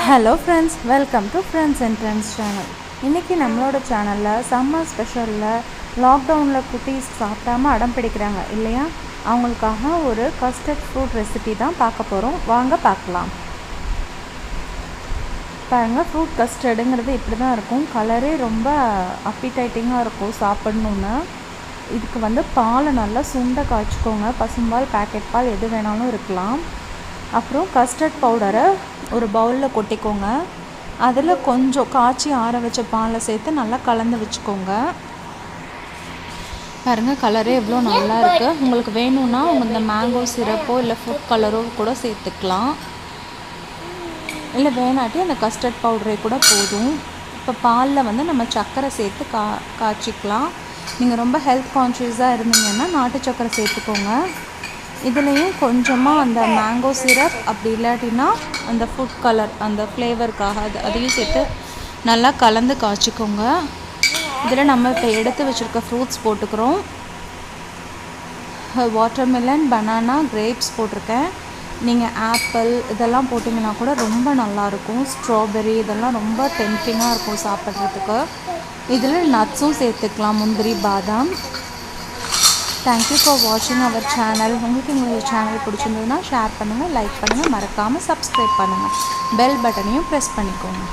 Hello friends, welcome to friends and friends channel. இன்றைக்கி நம்மளோட சேனலில் சம்மர் ஸ்பெஷலில் லாக்டவுனில் குட்டீஸ் சாப்பிடாமல் அடம் பிடிக்கிறாங்க இல்லையா, அவங்களுக்காக ஒரு கஸ்டர்ட் ஃப்ரூட் ரெசிபி தான் பார்க்க போகிறோம். வாங்க பார்க்கலாம். பாருங்கள், ஃப்ரூட் கஸ்டர்டுங்கிறது இப்படி தான் இருக்கும். கலரே ரொம்ப அப்பிடைட்டிங்காக இருக்கும் சாப்பிட்ணுன்னு. இதுக்கு பாலை நல்லா சுண்டை காய்ச்சிக்கோங்க. பசும்பால், பேக்கெட் பால் எது வேணாலும் இருக்கலாம். அப்புறம் கஸ்டர்ட் பவுடரை ஒரு பவுலில் கொட்டிக்கோங்க. அதில் கொஞ்சம் காய்ச்சி ஆற வச்ச பாலை சேர்த்து நல்லா கலந்து வச்சுக்கோங்க. பாருங்கள், கலரே எவ்வளோ நல்லா இருக்குது. உங்களுக்கு வேணும்னா இந்த மேங்கோ சிரப்போ இல்லை ஃபுட் கலரோ கூட சேர்த்துக்கலாம். இல்லை வேணாட்டி அந்த கஸ்டர்ட் பவுடரே கூட போதும். இப்போ பாலில் நம்ம சர்க்கரை சேர்த்து காய்ச்சிக்கலாம். நீங்கள் ரொம்ப ஹெல்த் கான்ஷியஸாக இருந்தீங்கன்னா நாட்டு சர்க்கரை சேர்த்துக்கோங்க. இதுலேயும் கொஞ்சமாக அந்த மேங்கோ சிரப், அப்படி இல்லாட்டினா அந்த ஃபுட் கலர், அந்த ஃப்ளேவருக்காக அதையும் சேர்த்து நல்லா கலந்து காய்ச்சிக்கோங்க. இதில் நம்ம இப்போ எடுத்து வச்சுருக்க ஃப்ரூட்ஸ் போட்டுக்கிறோம். வாட்டர்மெலன், பனானா, கிரேப்ஸ் போட்டிருக்கேன். நீங்கள் ஆப்பிள் இதெல்லாம் போட்டிங்கன்னா கூட ரொம்ப நல்லாயிருக்கும். ஸ்ட்ராபெரி இதெல்லாம் ரொம்ப டெம்ப்டிங்காக இருக்கும் சாப்பிட்றதுக்கு. இதில் நட்ஸும் சேர்த்துக்கலாம், முந்திரி, பாதாம். தேங்க்யூ ஃபார் வாட்சிங் அவர் சேனல். உங்களுக்கு எங்களுடைய சேனல் பிடிச்சிருந்ததுன்னா ஷேர் பண்ணுங்கள், லைக் பண்ணுங்கள், மறக்காமல் சப்ஸ்கிரைப் பண்ணுங்கள். பெல் பட்டனையும் ப்ரெஸ் பண்ணிக்கோங்க.